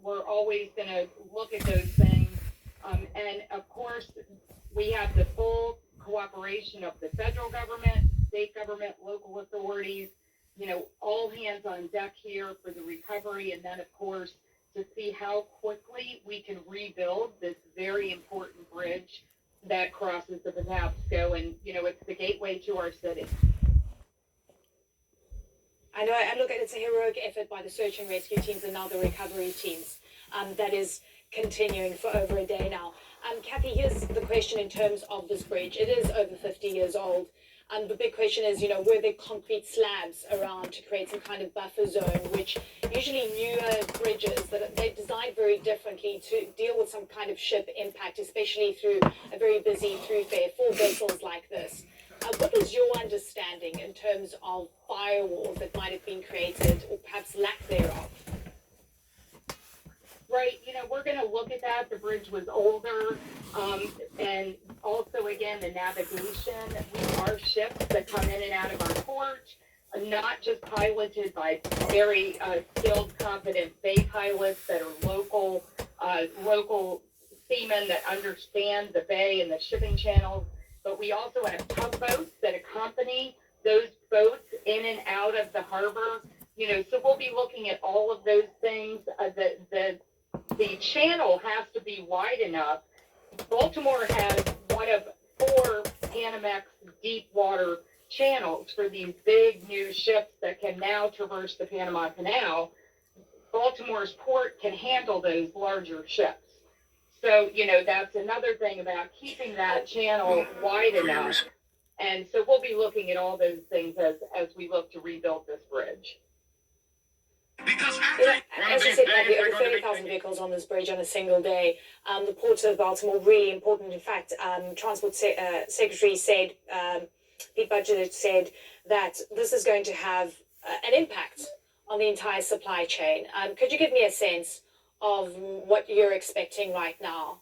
we're always going to look at those things. And of course, we have the full cooperation of the federal government, state government, local authorities, all hands on deck here for the recovery. And then, of course, to see how quickly we can rebuild this very important bridge that crosses the Patapsco. And, it's the gateway to our city. I know, and look, it's a heroic effort by the search and rescue teams and now the recovery teams that is continuing for over a day now. Kathy, here's the question in terms of this bridge. It is over 50 years old. The big question is, were there concrete slabs around to create some kind of buffer zone, which usually newer bridges, that they're designed very differently to deal with some kind of ship impact, especially through a very busy thoroughfare for vessels like this. What was your understanding in terms of firewalls that might have been created or perhaps lack thereof? Right, we're going to look at that. The bridge was older, and also, again, the navigation. We are ships that come in and out of our port, not just piloted by very skilled, competent bay pilots that are local seamen that understand the bay and the shipping channels, but we also have tugboats that accompany those boats in and out of the harbor. So we'll be looking at all of those things. The channel has to be wide enough. Baltimore has one of 4 Panamax deep water channels for these big new ships that can now traverse the Panama Canal. Baltimore's port can handle those larger ships. So, that's another thing about keeping that channel wide enough. And so we'll be looking at all those things as we look to rebuild this bridge. As you said, Kathy, over 30,000 vehicles on this bridge on a single day. The Port of Baltimore, really important. In fact, Transport Secretary said, Pete Buttigieg said that this is going to have an impact on the entire supply chain. Could you give me a sense of what you're expecting right now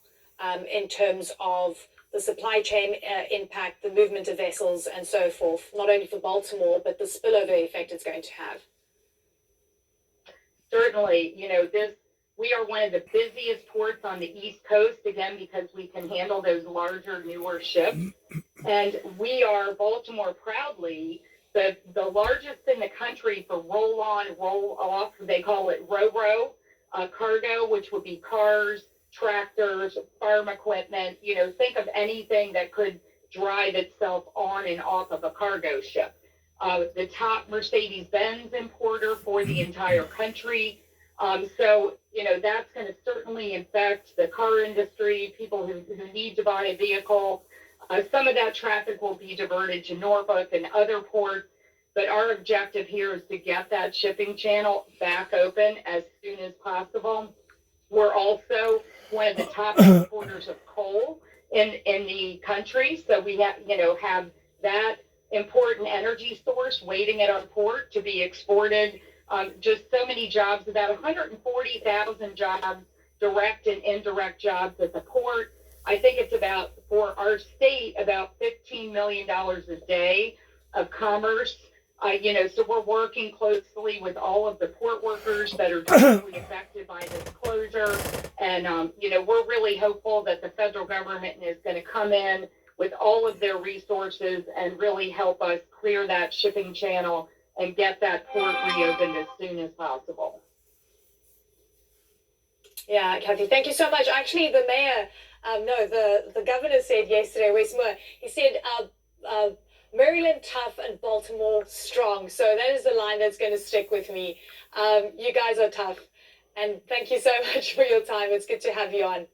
in terms of the supply chain impact, the movement of vessels and so forth, not only for Baltimore, but the spillover effect it's going to have? Certainly, we are one of the busiest ports on the East Coast, again, because we can handle those larger, newer ships. And we are, Baltimore proudly, the largest in the country for roll-on, roll-off, they call it ro-ro cargo, which would be cars, tractors, farm equipment. Think of anything that could drive itself on and off of a cargo ship. The top Mercedes-Benz importer for the entire country. So, that's going to certainly affect the car industry, people who need to buy a vehicle. Some of that traffic will be diverted to Norfolk and other ports, but our objective here is to get that shipping channel back open as soon as possible. We're also one of the top exporters of coal in the country, so we have that important energy source waiting at our port to be exported. Just so many jobs, about 140,000 jobs, direct and indirect jobs at the port. I think it's about, for our state, about $15 million a day of commerce. So we're working closely with all of the port workers that are directly affected by this closure. And, we're really hopeful that the federal government is going to come in with all of their resources and really help us clear that shipping channel and get that port reopened as soon as possible. Yeah, Kathy, thank you so much. Actually, the mayor, the governor said yesterday, Wes Moore, he said, Maryland tough and Baltimore strong. So that is the line that's going to stick with me. You guys are tough. And thank you so much for your time. It's good to have you on.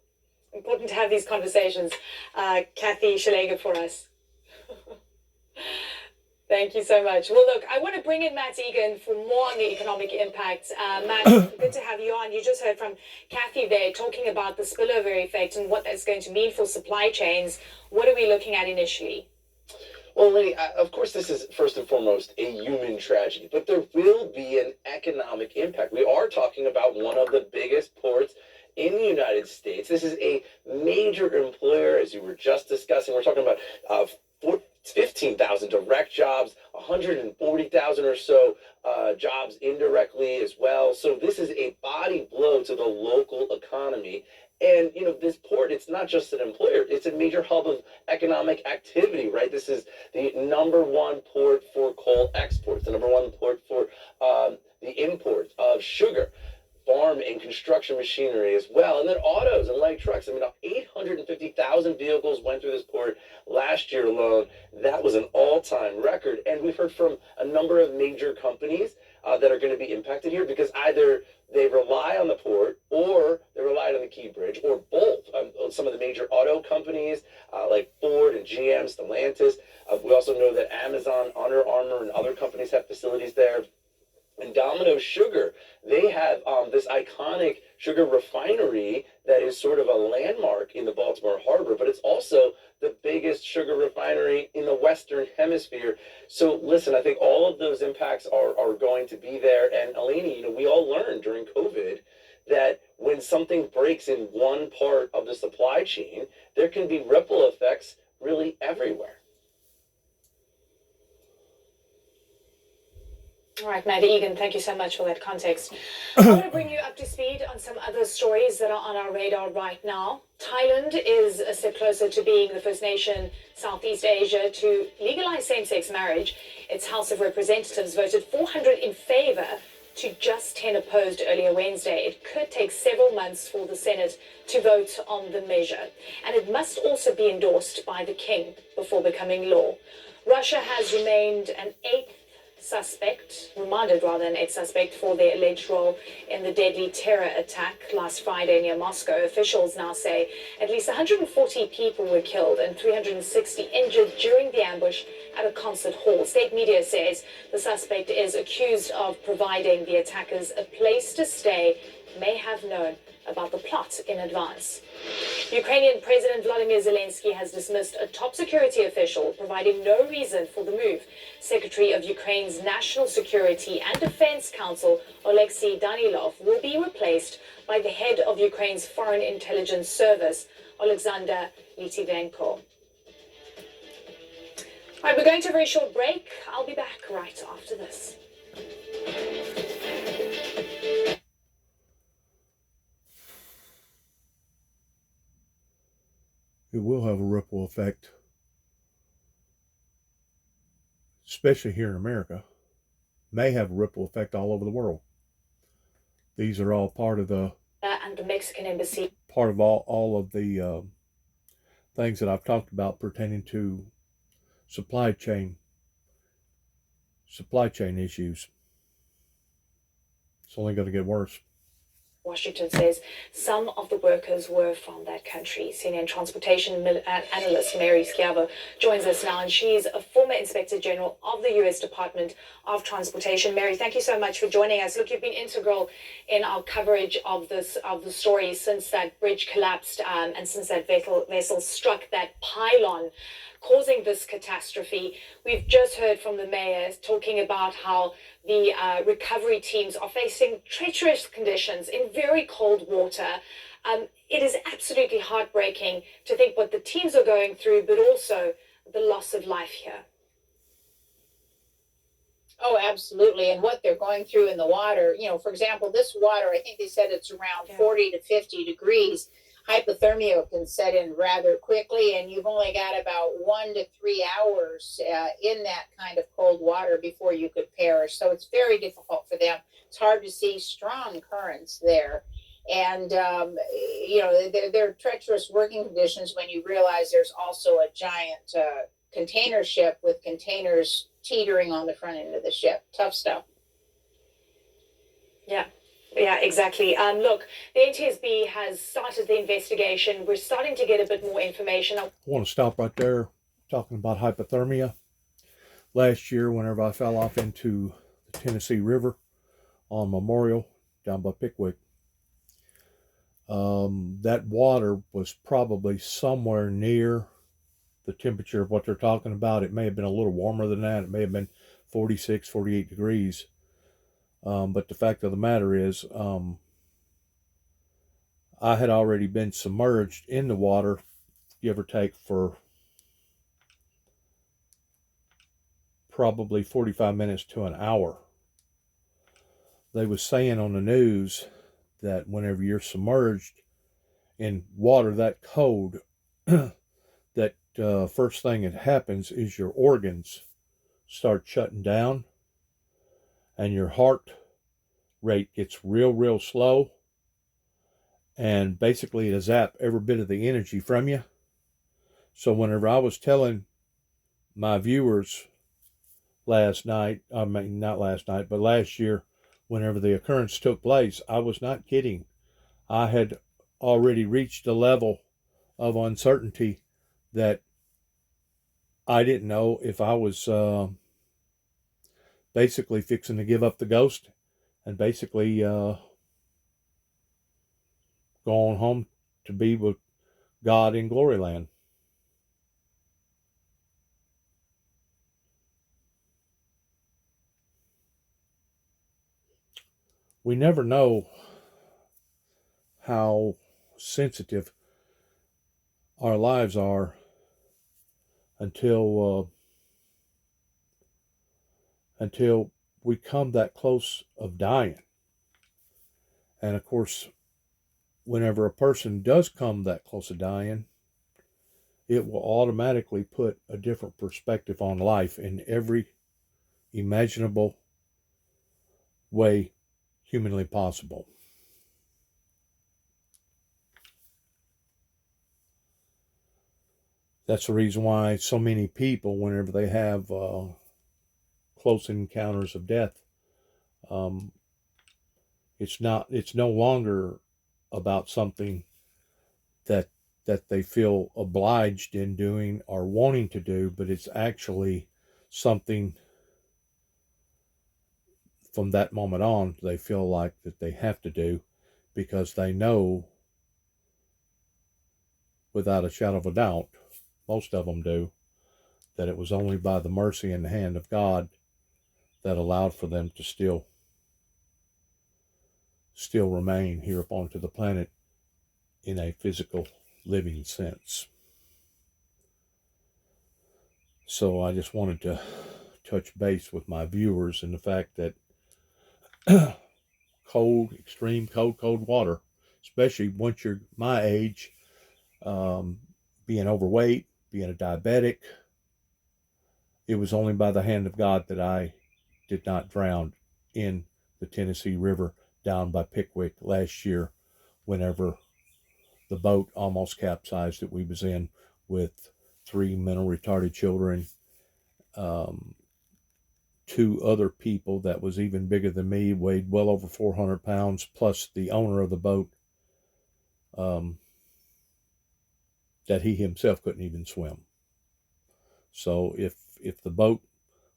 Important to have these conversations. Kathy Szeliga for us. Thank you so much. Well, look, I want to bring in Matt Egan for more on the economic impact. Matt, good to have you on. You just heard from Kathy there talking about the spillover effect and what that's going to mean for supply chains. What are we looking at initially? Well, Lenny, of course, this is first and foremost a human tragedy, but there will be an economic impact. We are talking about one of the biggest ports in the United States. This is a major employer, as you were just discussing. We're talking about 15,000 direct jobs, 140,000 or so jobs indirectly as well. So this is a body blow to the local economy. And, this port, it's not just an employer, it's a major hub of economic activity, right? This is the number one port for coal exports, the number one port for the import of sugar, farm and construction machinery as well, and then autos and light trucks. I mean, 850,000 vehicles went through this port last year alone. That was an all-time record, and we've heard from a number of major companies that are going to be impacted here because either they rely on the port or they relied on the Key Bridge, or both. Some of the major auto companies like Ford and GM, Stellantis. We also know that Amazon, Under Armour, and other companies have facilities there. And Domino's Sugar, they have this iconic sugar refinery that is sort of a landmark in the Baltimore Harbor, but it's also the biggest sugar refinery in the Western Hemisphere. So listen, I think all of those impacts are going to be there. And Eleni, we all learned during COVID that when something breaks in one part of the supply chain, there can be ripple effects really everywhere. All right, Matt Egan, thank you so much for that context. I want to bring you up to speed on some other stories that are on our radar right now. Thailand is a step closer to being the first nation, Southeast Asia, to legalize same-sex marriage. Its House of Representatives voted 400 in favor to just 10 opposed earlier Wednesday. It could take several months for the Senate to vote on the measure. And it must also be endorsed by the king before becoming law. Russia has remained an remanded an eighth suspect for their alleged role in the deadly terror attack last Friday near Moscow. Officials now say at least 140 people were killed and 360 injured during the ambush at a concert hall. State media says the suspect is accused of providing the attackers a place to stay, may have known about the plot in advance. Ukrainian President Volodymyr Zelensky has dismissed a top security official, providing no reason for the move. Secretary of Ukraine's National Security and Defense Council, Oleksiy Danilov, will be replaced by the head of Ukraine's Foreign Intelligence Service, Alexander Litvinenko. All right, we're going to a very short break. I'll be back right after this. It will have a ripple effect, especially here in America. May have a ripple effect all over the world. These are all part of the and the Mexican embassy. Part of all of the things that I've talked about pertaining to supply chain issues. It's only going to get worse. Washington says some of the workers were from that country. CNN transportation analyst Mary Schiavo joins us now, and she's a former Inspector General of the U.S. Department of Transportation. Mary, thank you so much for joining us. Look, you've been integral in our coverage of the story since that bridge collapsed and since that vessel struck that pylon, causing this catastrophe. We've just heard from the mayor talking about how the recovery teams are facing treacherous conditions in very cold water. It is absolutely heartbreaking to think what the teams are going through, but also the loss of life here. Oh, absolutely. And what they're going through in the water, for example, this water, I think they said it's around 40 to 50 degrees. Hypothermia can set in rather quickly, and you've only got about 1 to 3 hours in that kind of cold water before you could perish. So it's very difficult for them. It's hard to see strong currents there. And, they're treacherous working conditions when you realize there's also a giant container ship with containers teetering on the front end of the ship. Tough stuff. Yeah, exactly. Look, the NTSB has started the investigation. We're starting to get a bit more information. I want to stop right there talking about hypothermia. Last year, whenever I fell off into the Tennessee River on Memorial down by Pickwick, that water was probably somewhere near the temperature of what they're talking about. It may have been a little warmer than that. It may have been 46, 48 degrees. But the fact of the matter is, I had already been submerged in the water, give or take, for probably 45 minutes to an hour. they was saying on the news that whenever you're submerged in water that cold, that first thing that happens is your organs start shutting down, and your heart rate gets real slow, and basically it'll zap every bit of the energy from you. So whenever I was telling my viewers last night, I mean not last night, but last year, whenever the occurrence took place, I was not kidding. I had already reached a level of uncertainty that I didn't know if I was basically fixing to give up the ghost and basically going home to be with God in glory land. We never know how sensitive our lives are until we come that close of dying. And of course, whenever a person does come that close of dying, it will automatically put a different perspective on life in every imaginable way humanly possible. That's the reason why so many people, whenever they have close encounters of death, it's no longer about something that they feel obliged in doing or wanting to do, but it's actually something from that moment on they feel like that they have to do, because they know without a shadow of a doubt, most of them do, that it was only by the mercy and the hand of God that allowed for them to still remain here upon to the planet in a physical living sense. So I just wanted to touch base with my viewers and the fact that extreme cold water, especially once you're my age, being overweight, being a diabetic, it was only by the hand of God that I did not drown in the Tennessee River down by Pickwick last year, whenever the boat almost capsized that we was in with 3 mental retarded children, 2 other people that was even bigger than me, weighed well over 400 pounds, plus the owner of the boat, that he himself couldn't even swim. So if the boat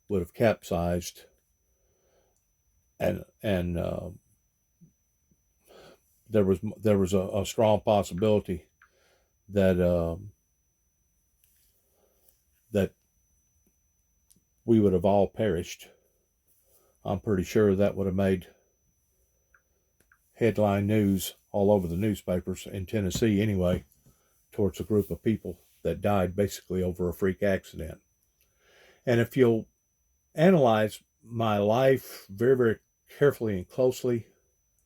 would have capsized, and there was a strong possibility that that we would have all perished. I'm pretty sure that would have made headline news all over the newspapers in Tennessee anyway, towards a group of people that died basically over a freak accident. And if you'll analyze my life very carefully and closely,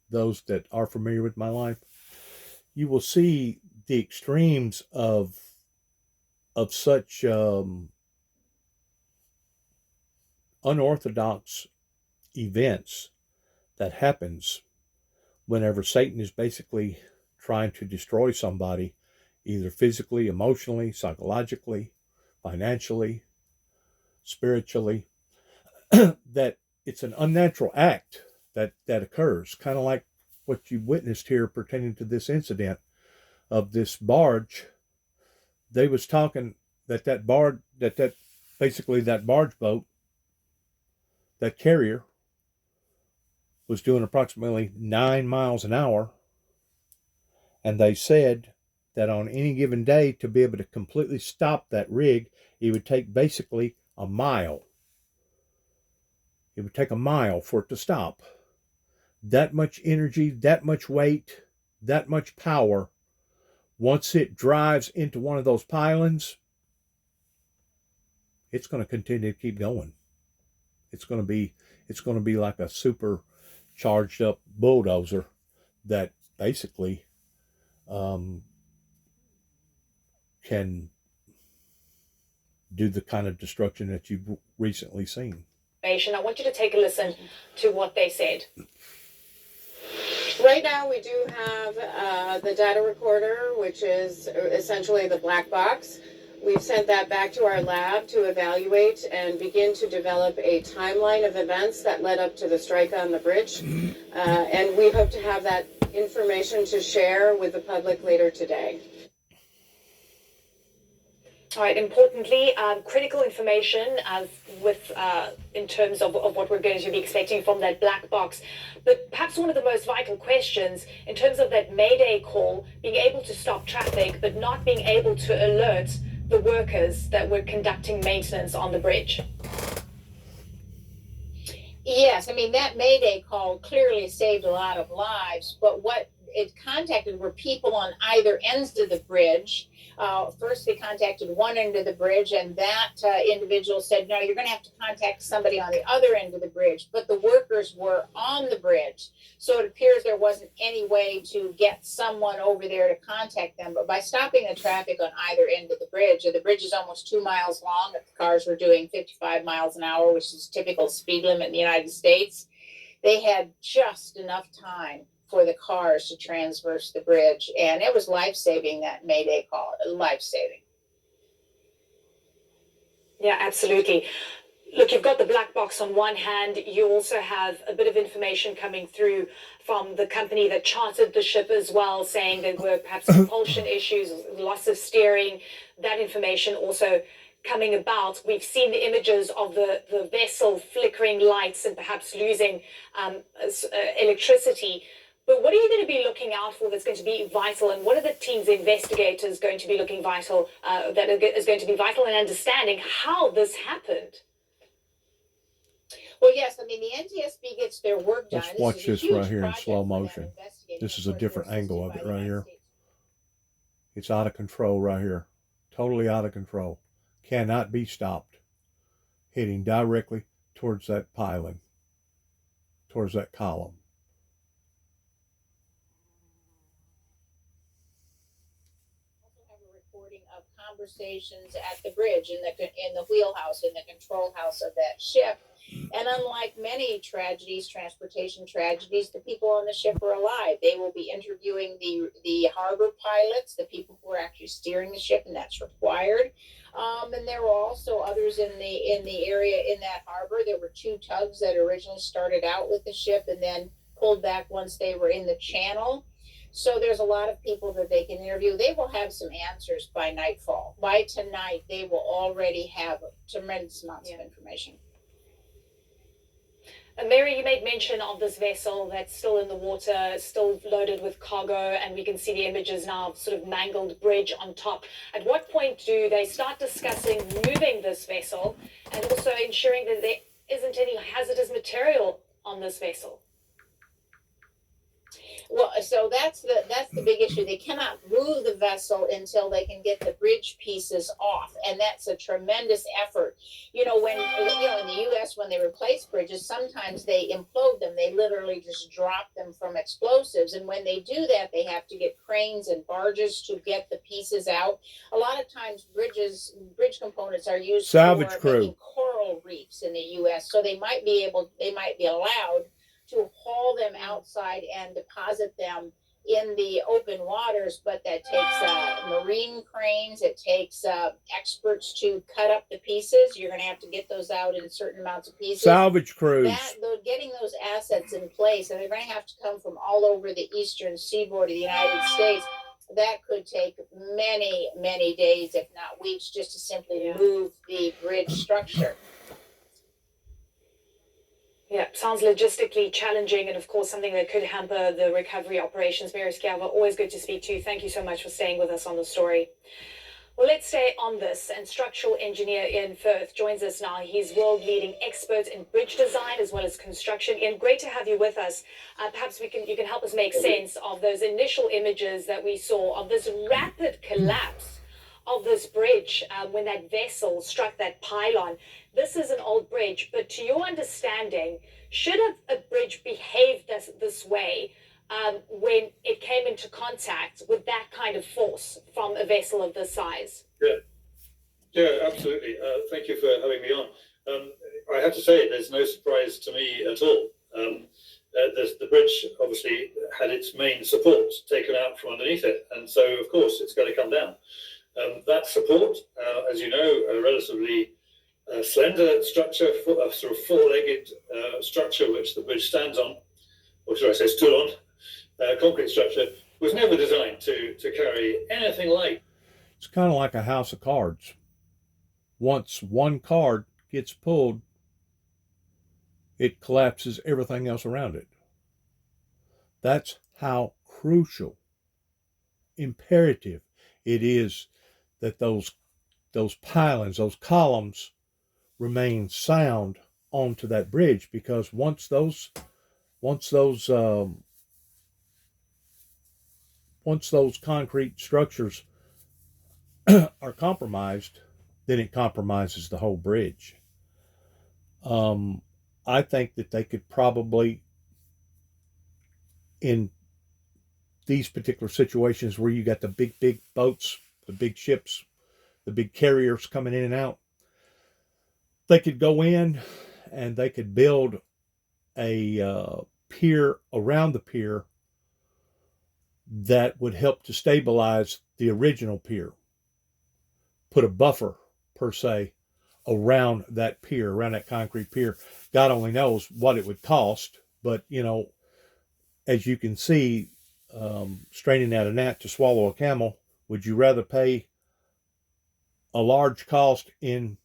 those that are familiar with my life, you will see the extremes of such unorthodox events that happens whenever Satan is basically trying to destroy somebody, either physically, emotionally, psychologically, financially, spiritually, that it's an unnatural act that occurs, kind of like what you witnessed here pertaining to this incident of this barge. They was talking that basically that barge boat, that carrier, was doing approximately 9 miles an hour, and they said that on any given day, to be able to completely stop that rig, it would take basically a mile. It would take a mile for it to stop. That much energy, that much weight, that much power, once it drives into one of those pylons, it's going to continue to keep going. It's going to be like a super charged up bulldozer that basically can do the kind of destruction that you've recently seen. I want you to take a listen to what they said. Right now, we do have the data recorder, which is essentially the black box. We've sent that back to our lab to evaluate and begin to develop a timeline of events that led up to the strike on the bridge. And we hope to have that information to share with the public later today. All right, importantly, critical information in terms of what we're going to be expecting from that black box. But perhaps one of the most vital questions in terms of that Mayday call, being able to stop traffic, but not being able to alert the workers that were conducting maintenance on the bridge. Yes, I mean, that Mayday call clearly saved a lot of lives, but what it contacted were people on either ends of the bridge. First, they contacted one end of the bridge, and that individual said, no, you're going to have to contact somebody on the other end of the bridge. But the workers were on the bridge, so it appears there wasn't any way to get someone over there to contact them. But by stopping the traffic on either end of the bridge is almost 2 miles long. If the cars were doing 55 miles an hour, which is typical speed limit in the United States, they had just enough time for the cars to transverse the bridge, and it was life-saving, that Mayday call, life-saving. Yeah, absolutely. Look, you've got the black box on one hand. You also have a bit of information coming through from the company that chartered the ship as well, saying there were perhaps propulsion issues, loss of steering. That information also coming about. We've seen the images of the vessel flickering lights and perhaps losing electricity. But what are you going to be looking out for that's going to be vital, and what are the team's investigators going to be looking vital, that is going to be vital in understanding how this happened? Well, yes, I mean, the NTSB gets their work done. Let's watch this right here in slow motion. This is a different angle of it right here. It's out of control right here. Totally out of control. Cannot be stopped. Heading directly towards that piling, towards that column. Of conversations at the bridge, in the wheelhouse, in the control house of that ship. And unlike many tragedies, transportation tragedies, the people on the ship are alive. They will be interviewing the harbor pilots, the people who are actually steering the ship, and that's required. And there were also others in the area in that harbor. There were 2 tugs that originally started out with the ship and then pulled back once they were in the channel. So there's a lot of people that they can interview. They will have some answers by nightfall. By tonight, they will already have tremendous amounts of information. And Mary, you made mention of this vessel that's still in the water, still loaded with cargo, and we can see the images now of sort of mangled bridge on top. At what point do they start discussing moving this vessel and also ensuring that there isn't any hazardous material on this vessel? Well, so that's the big issue. They cannot move the vessel until they can get the bridge pieces off, and that's a tremendous effort. When in the U.S. when they replace bridges, sometimes they implode them. They literally just drop them from explosives, and when they do that, they have to get cranes and barges to get the pieces out. A lot of times, bridge components are used salvage for crew making coral reefs in the U.S., so they might be allowed to haul them outside and deposit them in the open waters, but that takes marine cranes. It takes experts to cut up the pieces. You're going to have to get those out in certain amounts of pieces. Salvage crews. Getting those assets in place, and they're going to have to come from all over the eastern seaboard of the United States. That could take many, many days, if not weeks, just to simply move the bridge structure. Yeah, sounds logistically challenging, and of course something that could hamper the recovery operations. Mary Schiava, always good to speak to you. Thank you so much for staying with us on the story. Well, let's stay on this, and structural engineer Ian Firth joins us now. He's world-leading expert in bridge design as well as construction. Ian, great to have you with us. Perhaps you can help us make sense of those initial images that we saw of this rapid collapse of this bridge when that vessel struck that pylon. This is an old bridge, but to your understanding, should a bridge behave this way when it came into contact with that kind of force from a vessel of this size? Yeah, absolutely. Thank you for having me on. I have to say, there's no surprise to me at all. The bridge obviously had its main support taken out from underneath it, and so of course it's going to come down. That support, as you know, a relatively slender structure, a sort of four-legged structure which the bridge stands on, or should I say stood on, concrete structure, was never designed to carry anything like. It's kind of like a house of cards. Once one card gets pulled, it collapses everything else around it. That's how crucial, imperative it is that those pylons, those columns remain sound onto that bridge, because once those concrete structures are compromised, then it compromises the whole bridge. I think that they could probably, in these particular situations where you got the big boats, the big ships, the big carriers coming in and out, they could go in and they could build a pier around the pier that would help to stabilize the original pier. Put a buffer, per se, around that pier, around that concrete pier. God only knows what it would cost, but, you know, as you can see, straining out a gnat to swallow a camel, would you rather pay a large cost in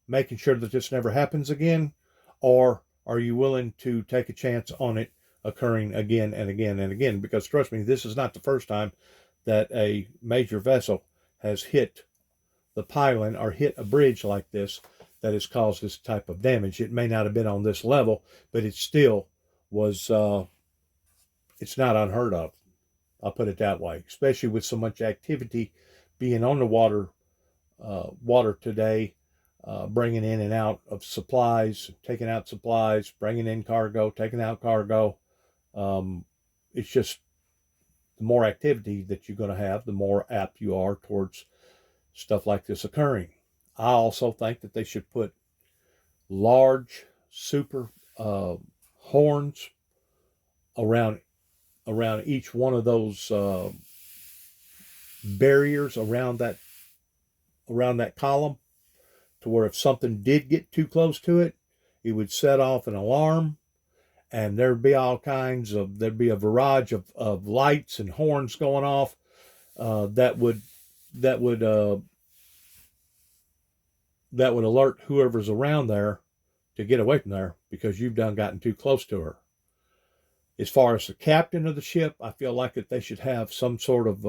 making sure that this never happens again, or are you willing to take a chance on it occurring again and again and again? Because trust me, this is not the first time that a major vessel has hit the pylon or hit a bridge like this that has caused this type of damage. It may not have been on this level, but it still was, it's not unheard of. I'll put it that way, especially with so much activity being on the water today, bringing in and out of supplies, taking out supplies, bringing in cargo, taking out cargo. It's just the more activity that you're going to have, the more apt you are towards stuff like this occurring. I also think that they should put large super horns around each one of those barriers around that column, to where if something did get too close to it, it would set off an alarm, and there'd be a barrage of lights and horns going off that would alert whoever's around there to get away from there, because you've gotten too close to her. As far as the captain of the ship, I feel like that they should have some sort of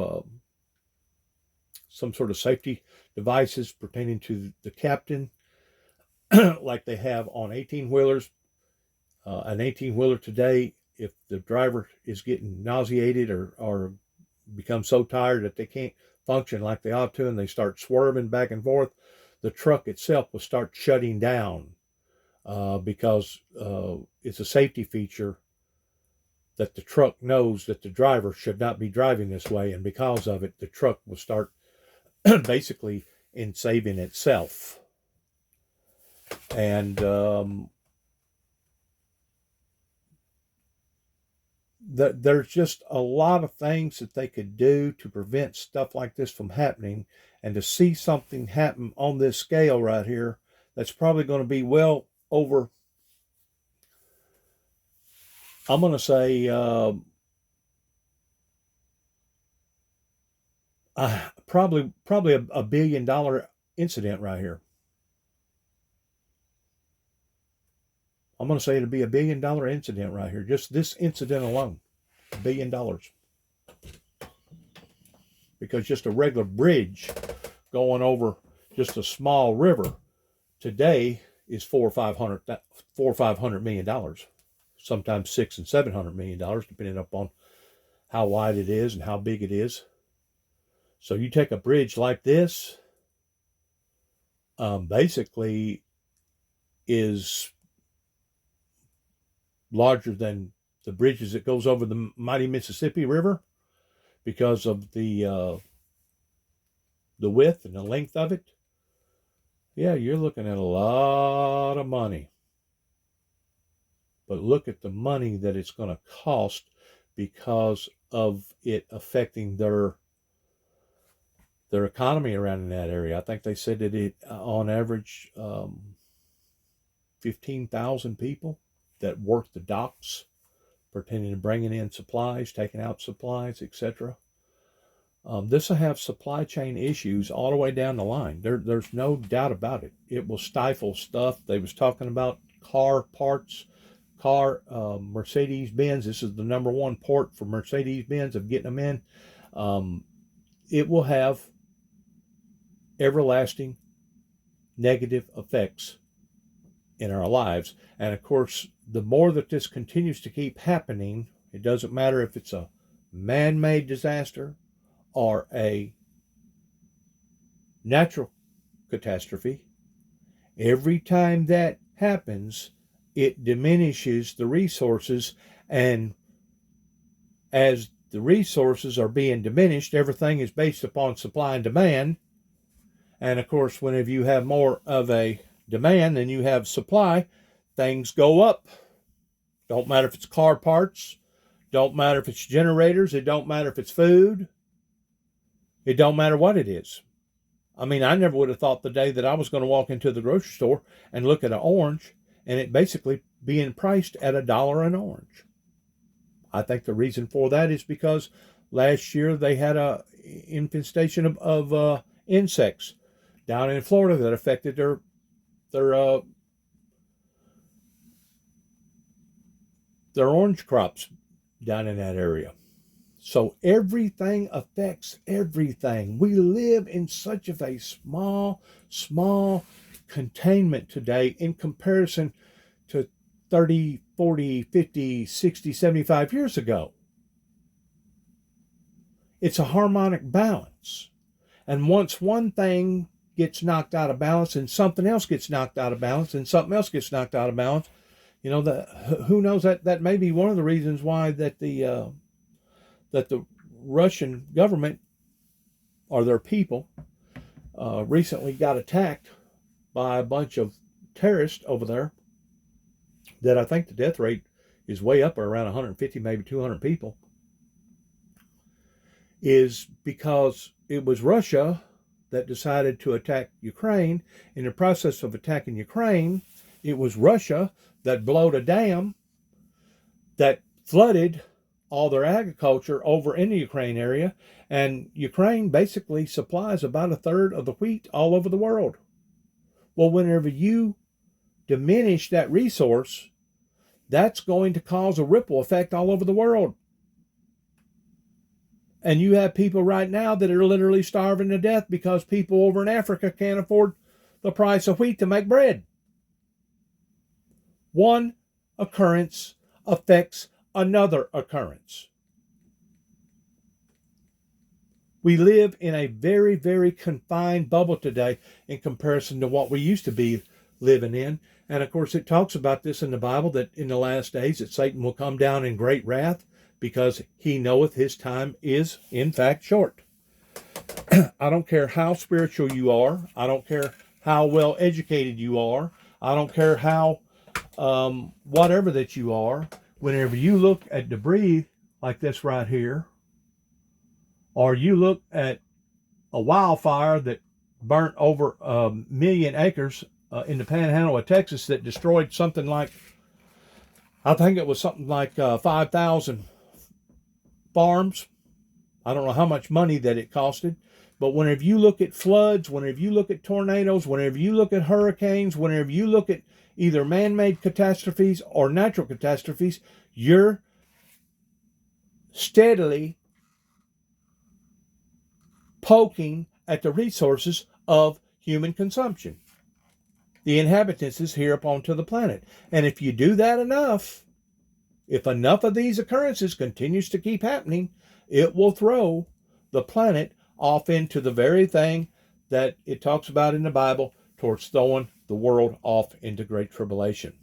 safety devices pertaining to the captain, like they have on 18-wheelers. An 18-wheeler today, if the driver is getting nauseated or becomes so tired that they can't function like they ought to, and they start swerving back and forth, the truck itself will start shutting down, because it's a safety feature that the truck knows that the driver should not be driving this way, and because of it, the truck will start basically in saving itself. And there's just a lot of things that they could do to prevent stuff like this from happening, and to see something happen on this scale right here, that's probably going to be well over, I'm going to say, probably a $1 billion incident right here. I'm going to say it'll be $1 billion incident right here. Just this incident alone, $1 billion. Because just a regular bridge going over just a small river today is $400 or $500 million. Sometimes $600 and $700 million, depending upon how wide it is and how big it is. So you take a bridge like this, basically is larger than the bridges that goes over the mighty Mississippi River because of the width and the length of it. Yeah, you're looking at a lot of money. But look at the money that it's going to cost because of it affecting their economy around in that area. I think they said that it, on average, 15,000 people that work the docks, pertaining to bringing in supplies, taking out supplies, etc. This will have supply chain issues all the way down the line. There's no doubt about it. It will stifle stuff. They was talking about car parts, Mercedes-Benz. This is the number one port for Mercedes-Benz of getting them in. It will have everlasting negative effects in our lives. And of course, the more that this continues to keep happening, it doesn't matter if it's a man-made disaster or a natural catastrophe. Every time that happens, it diminishes the resources, and as the resources are being diminished, everything is based upon supply and demand. And of course, whenever you have more of a demand than you have supply, things go up. Don't matter if it's car parts, don't matter if it's generators, it don't matter if it's food, it don't matter what it is. I mean, I never would have thought the day that I was going to walk into the grocery store and look at an orange and it basically being priced at $1 an orange. I think the reason for that is because last year they had a infestation of insects down in Florida that affected their orange crops down in that area. So everything affects everything. We live in such of a small containment today in comparison to 30, 40, 50, 60, 75 years ago. It's a harmonic balance. And once one thing gets knocked out of balance and something else gets knocked out of balance and something else gets knocked out of balance, you know, who knows, that may be one of the reasons why that the Russian government or their people recently got attacked by a bunch of terrorists over there, that I think the death rate is way up around 150, maybe 200 people, is because it was Russia that decided to attack Ukraine. In the process of attacking Ukraine, it was Russia that blowed a dam that flooded all their agriculture over in the Ukraine area, and Ukraine basically supplies about a third of the wheat all over the world. Well, whenever you diminish that resource, that's going to cause a ripple effect all over the world. And you have people right now that are literally starving to death because people over in Africa can't afford the price of wheat to make bread. One occurrence affects another occurrence. We live in a very, very confined bubble today in comparison to what we used to be living in. And of course, it talks about this in the Bible, that in the last days that Satan will come down in great wrath because he knoweth his time is in fact short. I don't care how spiritual you are. I don't care how well educated you are. I don't care how whatever that you are. Whenever you look at debris like this right here, or you look at a wildfire that burnt over 1 million acres in the panhandle of Texas, that destroyed something like, I think it was something like 5,000 farms. I don't know how much money that it costed. But whenever you look at floods, whenever you look at tornadoes, whenever you look at hurricanes, whenever you look at either man-made catastrophes or natural catastrophes, you're steadily poking at the resources of human consumption, the inhabitants here upon to the planet. And if you do that enough, if enough of these occurrences continues to keep happening, it will throw the planet off into the very thing that it talks about in the Bible, towards throwing the world off into great tribulation.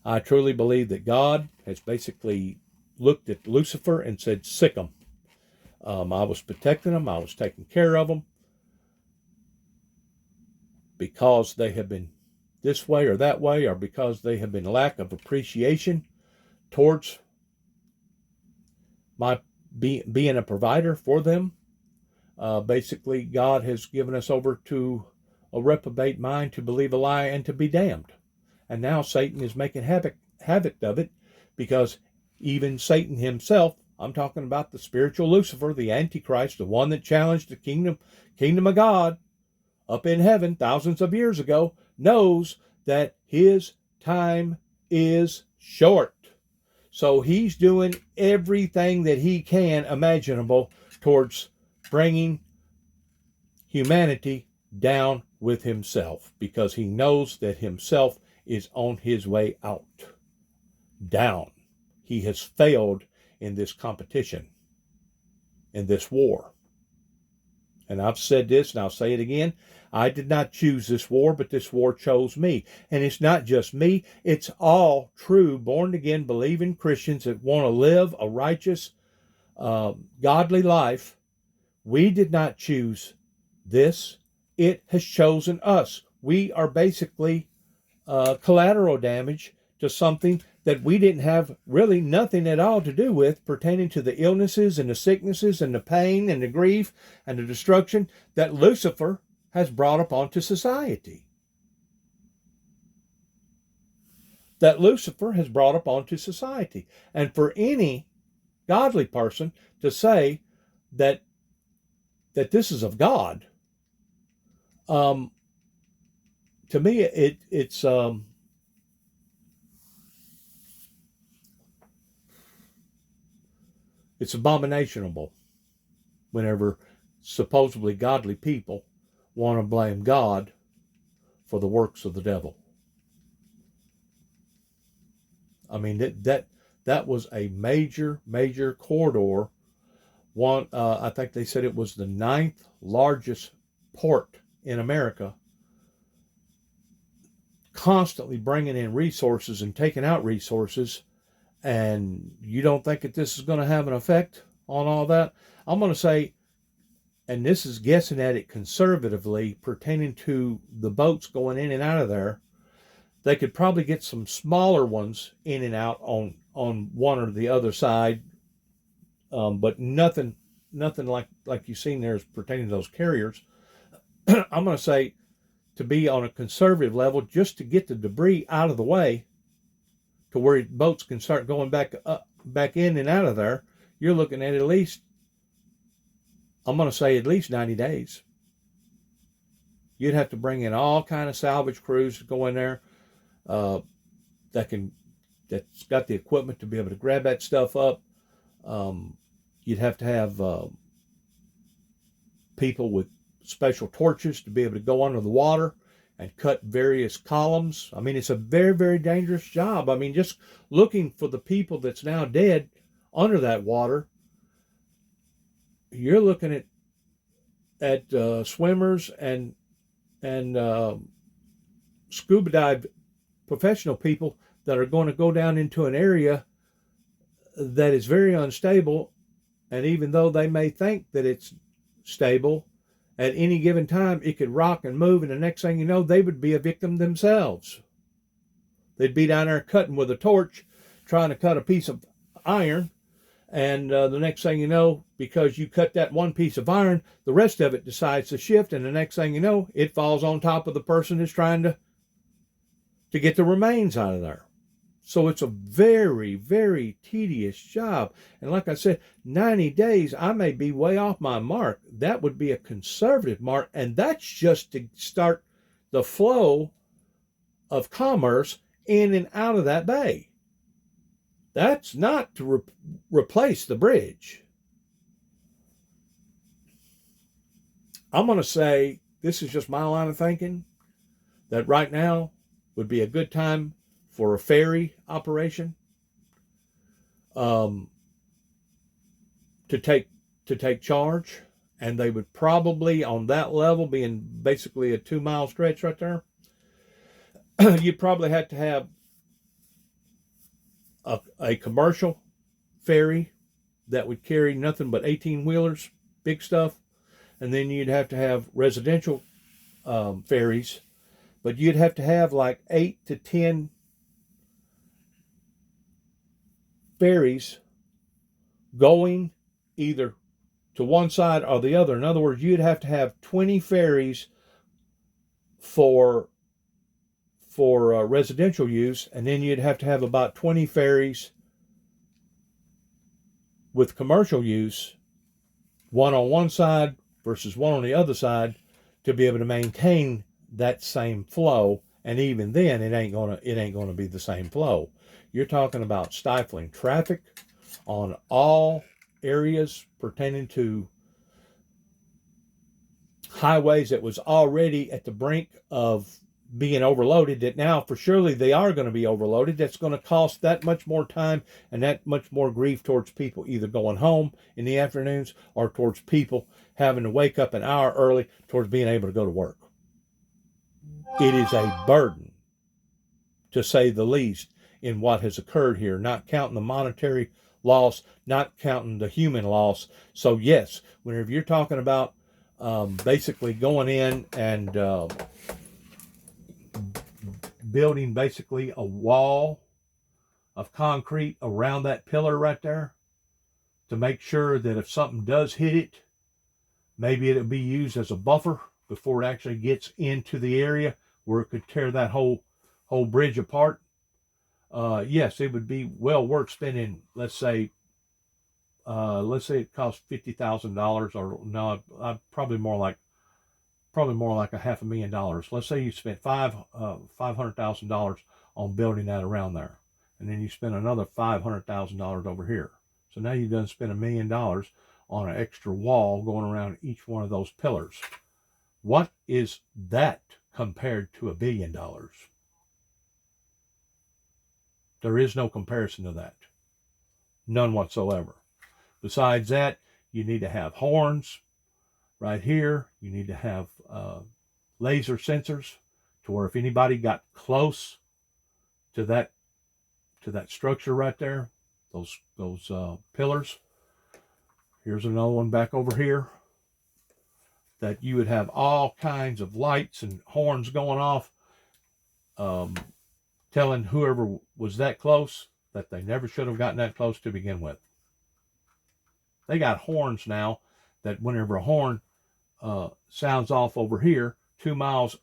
I truly believe that God has basically looked at Lucifer and said, sick 'em. I was protecting them. I was taking care of them because they have been this way or that way, or because they have been lack of appreciation towards my being a provider for them. Basically, God has given us over to a reprobate mind to believe a lie and to be damned. And now Satan is making havoc of it, because even Satan himself, I'm talking about the spiritual Lucifer, the Antichrist, the one that challenged the kingdom of God up in heaven thousands of years ago, knows that his time is short. So he's doing everything that he can imaginable towards bringing humanity down with himself, because he knows that himself is on his way out. Down. He has failed in this competition, in this war. And I've said this, and I'll say it again. I did not choose this war, but this war chose me. And it's not just me. It's all true, born-again, believing Christians that want to live a righteous, godly life. We did not choose this. It has chosen us. We are basically collateral damage to something that we didn't have really nothing at all to do with, pertaining to the illnesses and the sicknesses and the pain and the grief and the destruction that Lucifer has brought upon to society. That Lucifer has brought upon to society. And for any godly person to say that this is of God, to me, it's abominationable whenever supposedly godly people want to blame God for the works of the devil. I mean, that was a major corridor. One, I think they said it was the 9th largest port in America, constantly bringing in resources and taking out resources. And you don't think that this is going to have an effect on all that? I'm going to say, and this is guessing at it conservatively, pertaining to the boats going in and out of there, they could probably get some smaller ones in and out on one or the other side, but nothing like you've seen there is pertaining to those carriers. I'm going to say, to be on a conservative level, just to get the debris out of the way, to where boats can start going back in and out of there, you're looking at least, I'm going to say at least 90 days. You'd have to bring in all kind of salvage crews to go in there that's got the equipment to be able to grab that stuff up. You'd have to have people with special torches to be able to go under the water and cut various columns. I mean, it's a very, very dangerous job. I mean, just looking for the people that's now dead under that water, you're looking at swimmers and scuba dive professional people that are going to go down into an area that is very unstable. And even though they may think that it's stable, at any given time, it could rock and move, and the next thing you know, they would be a victim themselves. They'd be down there cutting with a torch, trying to cut a piece of iron, and the next thing you know, because you cut that one piece of iron, the rest of it decides to shift, and the next thing you know, it falls on top of the person who's trying to get the remains out of there. So it's a very, very tedious job. And like I said, 90 days, I may be way off my mark. That would be a conservative mark. And that's just to start the flow of commerce in and out of that bay. That's not to replace the bridge. I'm going to say, this is just my line of thinking, that right now would be a good time for a ferry operation, to take charge and they would probably, on that level, being basically a 2-mile stretch right there, you'd probably have to have a commercial ferry that would carry nothing but 18-wheelers, big stuff, and then you'd have to have residential ferries, but you'd have to have like 8 to 10 ferries going either to one side or the other. In other words, you'd have to have 20 ferries for residential use, and then you'd have to have about 20 ferries with commercial use, one on one side versus one on the other side, to be able to maintain that same flow. And even then, it ain't gonna be the same flow. You're talking about stifling traffic on all areas pertaining to highways that was already at the brink of being overloaded, that now for surely they are going to be overloaded. That's going to cost that much more time and that much more grief towards people either going home in the afternoons or towards people having to wake up an hour early towards being able to go to work. It is a burden, to say the least, in what has occurred here, not counting the monetary loss, not counting the human loss. So yes, whenever you're talking about basically going in and building basically a wall of concrete around that pillar right there to make sure that if something does hit it, maybe it'll be used as a buffer before it actually gets into the area where it could tear that whole bridge apart. Yes, it would be well worth spending, let's say it costs $50,000, or no, probably more like $500,000. Let's say you spent $500,000 on building that around there, and then you spend another $500,000 over here. So now you've done spent $1 million on an extra wall going around each one of those pillars. What is that compared to $1 billion? There is no comparison to that. None whatsoever. Besides that, you need to have horns right here. You need to have laser sensors to where if anybody got close to that structure right there, those pillars. Here's another one back over here, that you would have all kinds of lights and horns going off, telling whoever was that close that they never should have gotten that close to begin with. They got horns now that whenever a horn sounds off over here, 2 miles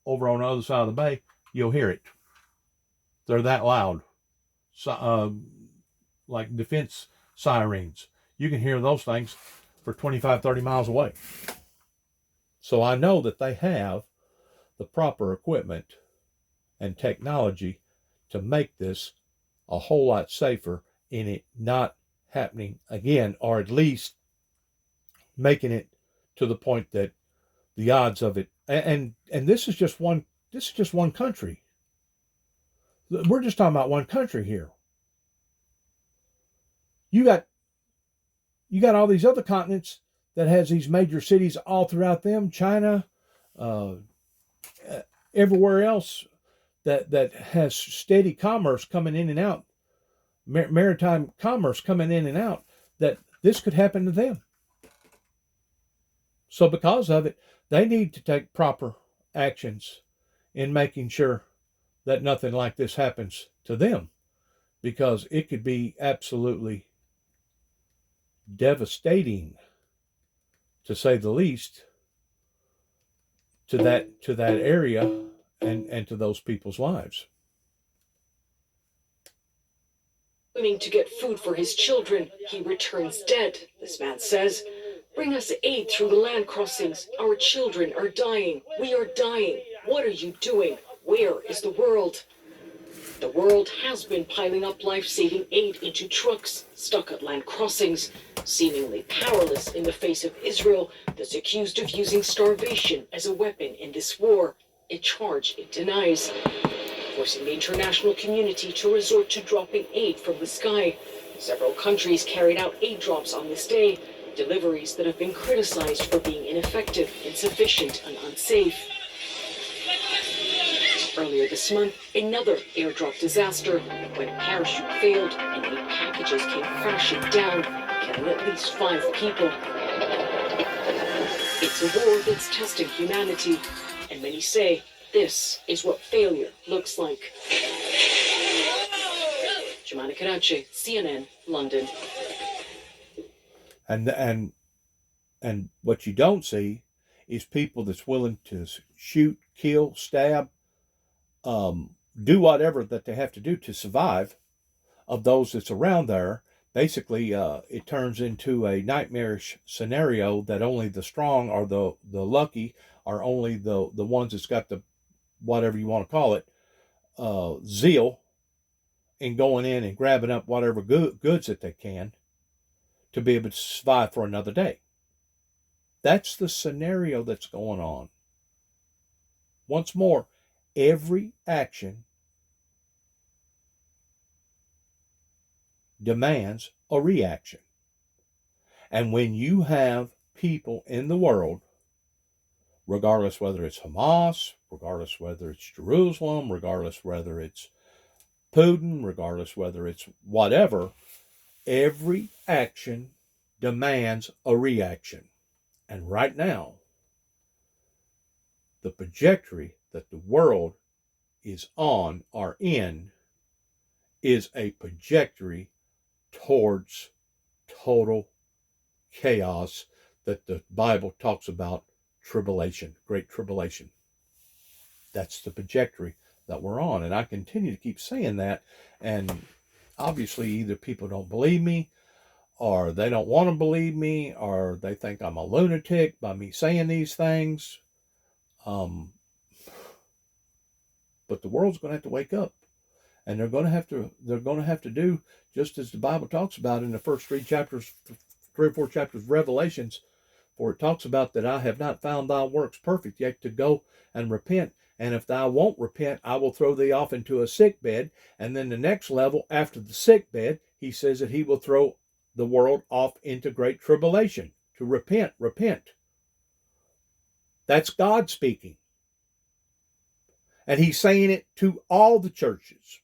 over on the other side of the bay, you'll hear it. They're that loud. So, like defense sirens. You can hear those things for 25, 30 miles away. So I know that they have the proper equipment and technology to make this a whole lot safer in it not happening again, or at least making it to the point that the odds of it, and this is just one country. We're just talking about one country here. You got all these other continents that has these major cities all throughout them, China, everywhere else that has steady commerce coming in and out, maritime commerce coming in and out, that this could happen to them. So because of it, they need to take proper actions in making sure that nothing like this happens to them, because it could be absolutely devastating, to say the least, to that area and to those people's lives. To get food for his children, he returns dead, this man says. Bring us aid through the land crossings. Our children are dying. We are dying. What are you doing? Where is the world? The world has been piling up life-saving aid into trucks stuck at land crossings, seemingly powerless in the face of Israel that's accused of using starvation as a weapon in this war, a charge it denies, forcing the international community to resort to dropping aid from the sky. Several countries carried out aid drops on this day, Deliveries that have been criticized for being ineffective, insufficient, and unsafe. Earlier this month, another airdrop disaster when a parachute failed and 8 packages came crashing down, killing at least 5 people. It's a war that's testing humanity, and many say this is what failure looks like. Jemana Karachi, CNN, London. And what you don't see is people that's willing to shoot, kill, stab, do whatever that they have to do to survive of those that's around there. Basically, it turns into a nightmarish scenario that only the strong or the lucky are only the ones that's got the, whatever you want to call it, zeal in going in and grabbing up whatever goods that they can to be able to survive for another day. That's the scenario that's going on. Once more, every action demands a reaction. And when you have people in the world, regardless whether it's Hamas, regardless whether it's Jerusalem, regardless whether it's Putin, regardless whether it's whatever, every action demands a reaction. And right now, the trajectory that the world is on or in is a trajectory towards total chaos that the Bible talks about, tribulation, great tribulation. That's the trajectory that we're on. And I continue to keep saying that. And obviously either people don't believe me, or they don't want to believe me, or they think I'm a lunatic by me saying these things. But the world's going to have to wake up. And they're going to have to do just as the Bible talks about in the first 3 or 4 chapters of Revelations, for it talks about that I have not found thy works perfect yet, to go and repent. And if thou won't repent, I will throw thee off into a sick bed. And then the next level after the sick bed, he says that he will throw the world off into great tribulation. To repent. That's God speaking. And he's saying it to all the churches.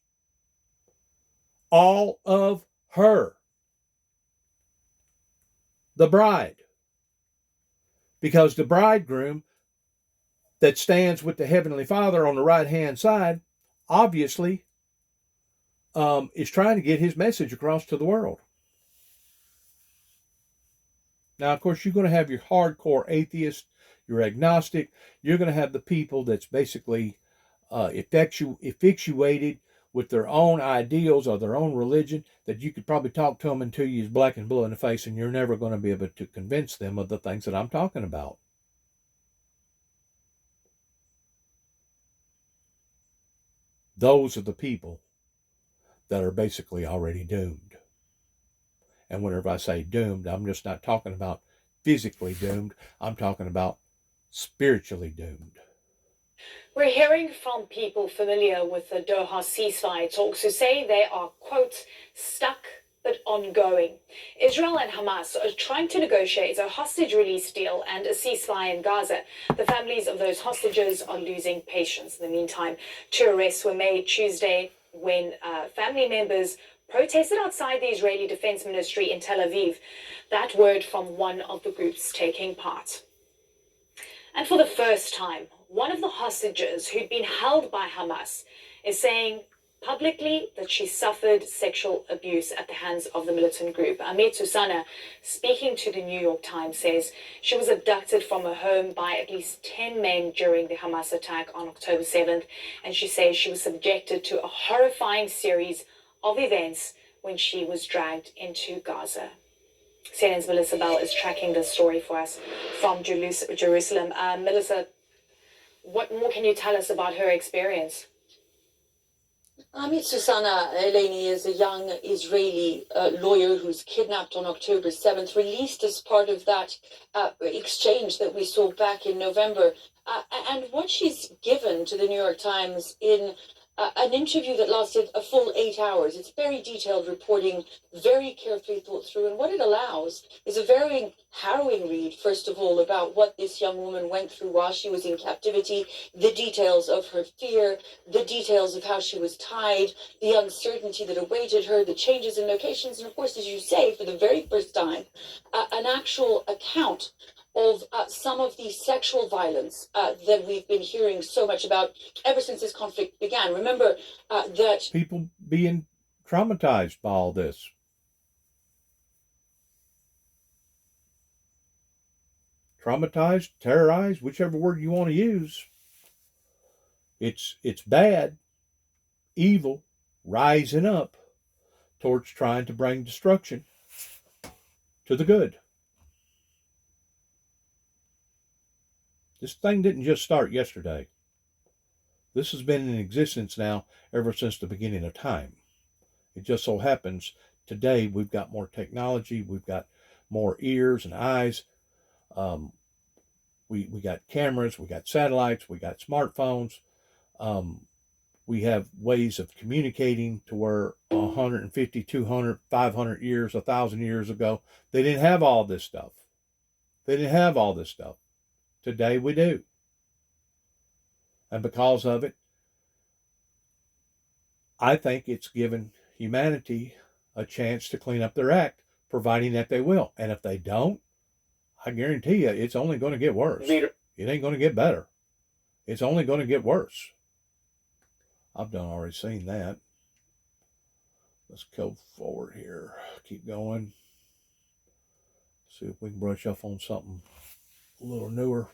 All of her. The bride. Because the bridegroom that stands with the Heavenly Father on the right-hand side, obviously, is trying to get his message across to the world. Now, of course, you're going to have your hardcore atheist, your agnostic. You're going to have the people that's basically effectuated with their own ideals or their own religion, that you could probably talk to them until you're black and blue in the face, and you're never going to be able to convince them of the things that I'm talking about. Those are the people that are basically already doomed. And whenever I say doomed, I'm just not talking about physically doomed. I'm talking about spiritually doomed. We're hearing from people familiar with the Doha ceasefire talks who say they are, quote, stuck but ongoing. Israel and Hamas are trying to negotiate a hostage release deal and a ceasefire in Gaza. The families of those hostages are losing patience. In the meantime, 2 arrests were made Tuesday when family members protested outside the Israeli Defense Ministry in Tel Aviv. That word from one of the groups taking part. And for the first time, one of the hostages who'd been held by Hamas is saying publicly that she suffered sexual abuse at the hands of the militant group. Amit Susanna, speaking to the New York Times, says she was abducted from her home by at least 10 men during the Hamas attack on October 7th, and she says she was subjected to a horrifying series of events when she was dragged into Gaza. CNN's Melissa Bell is tracking this story for us from Jerusalem. Melissa, what more can you tell us about her experience? Amit Susanna Eleni is a young Israeli lawyer who's kidnapped on October 7th, released as part of that exchange that we saw back in November. And what she's given to the New York Times in an interview that lasted a full 8 hours. It's very detailed reporting, very carefully thought through. And what it allows is a very harrowing read, first of all, about what this young woman went through while she was in captivity, the details of her fear, the details of how she was tied, the uncertainty that awaited her, the changes in locations, and of course, as you say, for the very first time, an actual account of some of the sexual violence that we've been hearing so much about ever since this conflict began. Remember that people being traumatized by all this. Traumatized, terrorized, whichever word you want to use. It's bad, evil, rising up towards trying to bring destruction to the good. This thing didn't just start yesterday. This has been in existence now ever since the beginning of time. It just so happens today we've got more technology, we've got more ears and eyes. We got cameras, we got satellites, we got smartphones. We have ways of communicating to where 150, 200, 500 years, 1,000 years ago, they didn't have all this stuff. Today we do. And because of it, I think it's given humanity a chance to clean up their act, providing that they will. And if they don't, I guarantee you it's only going to get worse. It ain't going to get better. It's only going to get worse. I've already seen that. Let's go forward here. Keep going. See if we can brush up on something a little newer.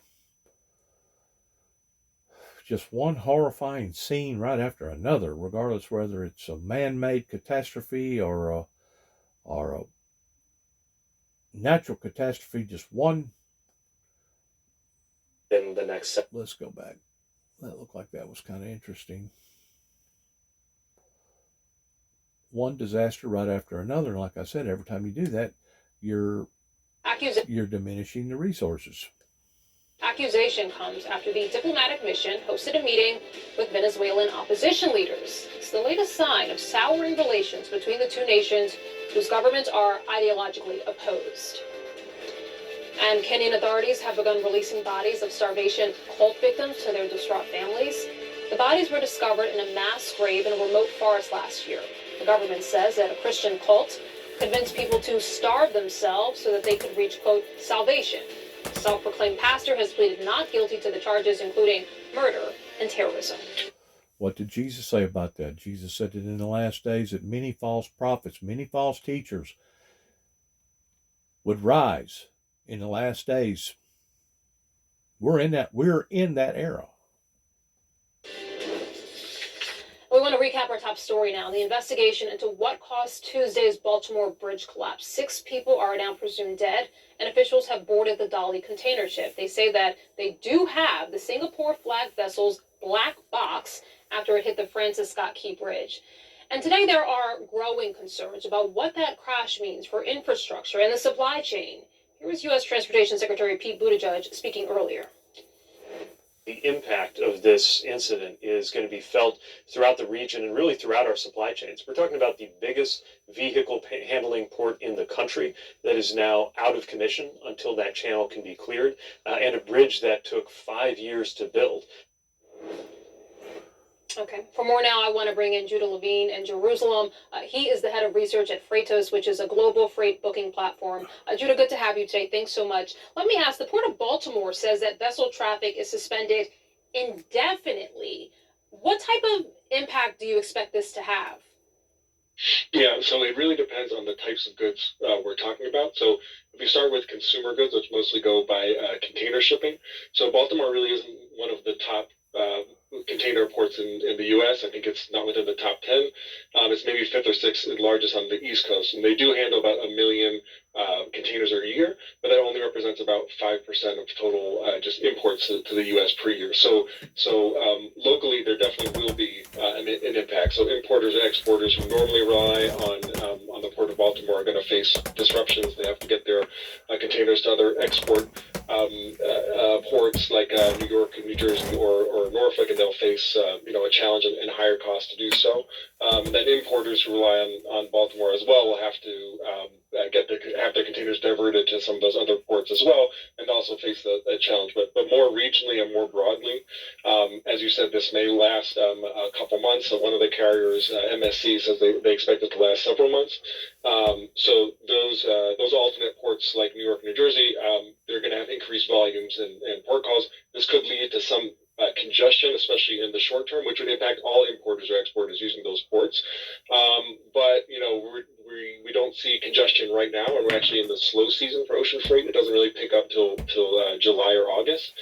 Just one horrifying scene right after another, regardless whether it's a man-made catastrophe or a natural catastrophe. Just one. Then the next. Let's go back. That looked like that was kind of interesting. One disaster right after another. And like I said, every time you do that, you're diminishing the resources. Accusation comes after the diplomatic mission hosted a meeting with Venezuelan opposition leaders. It's the latest sign of souring relations between the two nations whose governments are ideologically opposed. And Kenyan authorities have begun releasing bodies of starvation cult victims to their distraught families. The bodies were discovered in a mass grave in a remote forest last year. The government says that a Christian cult convinced people to starve themselves so that they could reach, quote, salvation. The self-proclaimed pastor has pleaded not guilty to the charges, including murder and terrorism. What did Jesus say about that? Jesus said that in the last days that many false prophets, many false teachers would rise in the last days. We're in that era. We want to recap our top story now. The investigation into what caused Tuesday's Baltimore bridge collapse. 6 people are now presumed dead, and officials have boarded the Dolly container ship. They say that they do have the Singapore flag vessel's black box after it hit the Francis Scott Key Bridge. And today there are growing concerns about what that crash means for infrastructure and the supply chain. Here was U.S. Transportation Secretary Pete Buttigieg speaking earlier. The impact of this incident is going to be felt throughout the region and really throughout our supply chains. We're talking about the biggest vehicle handling port in the country that is now out of commission until that channel can be cleared, and a bridge that took 5 years to build. Okay. For more now, I want to bring in Judah Levine in Jerusalem. He is the head of research at Freightos, which is a global freight booking platform. Judah, good to have you today. Thanks so much. Let me ask, the Port of Baltimore says that vessel traffic is suspended indefinitely. What type of impact do you expect this to have? Yeah, so it really depends on the types of goods we're talking about. So if we start with consumer goods, which mostly go by container shipping. So Baltimore really isn't one of the top container ports in the U.S. I think it's not within the top 10. It's maybe 5th or 6th largest on the East Coast. And they do handle about 1 million containers a year, but that only represents about 5% of total just imports to the U.S. per year. So locally, there definitely will be an impact. So importers and exporters who normally rely on the Port of Baltimore are going to face disruptions. They have to get their containers to other export ports like New York and New Jersey or Norfolk, and they'll face a challenge and a higher cost to do so. And then importers who rely on Baltimore as well will have to have their containers diverted to some of those other ports as well, and also face that challenge. But more regionally and more broadly, as you said, this may last a couple months. So one of the carriers, MSC, says they expect it to last several months. So those alternate ports like New York and New Jersey, they're going to have increased volumes and port calls. This could lead to some congestion, especially in the short term, which would impact all importers or exporters using those ports. But we don't see congestion right now, and we're actually in the slow season for ocean freight. It doesn't really pick up till July or August.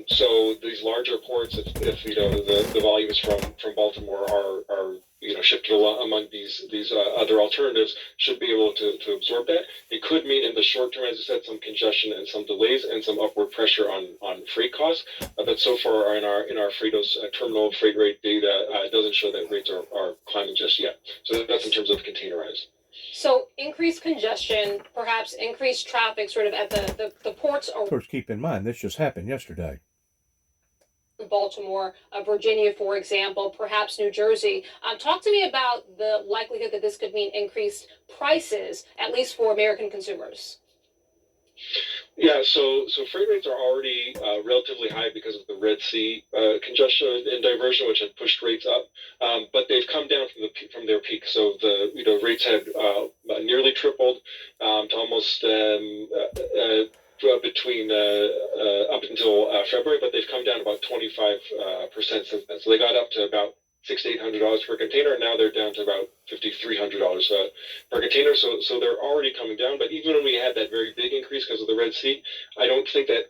So these larger ports, if the volumes from Baltimore are shipped among these other alternatives, should be able to absorb that. It could mean in the short term, as I said, some congestion and some delays and some upward pressure on freight costs. But so far in our Freightos terminal freight rate data, it doesn't show that rates are climbing just yet. So that's in terms of containerized. So increased congestion, perhaps increased traffic sort of at the ports Of course, keep in mind, this just happened yesterday. Baltimore, Virginia, for example, perhaps New Jersey. Talk to me about the likelihood that this could mean increased prices, at least for American consumers. Yeah, so freight rates are already relatively high because of the Red Sea congestion and diversion, which had pushed rates up. But they've come down from their peak. So the rates had nearly tripled to almost between up until February, but they've come down about 25% since then. So they got up to about $600 to $800 per container, and now they're down to about $5,300 per container. So they're already coming down. But even when we had that very big increase because of the Red Sea, I don't think that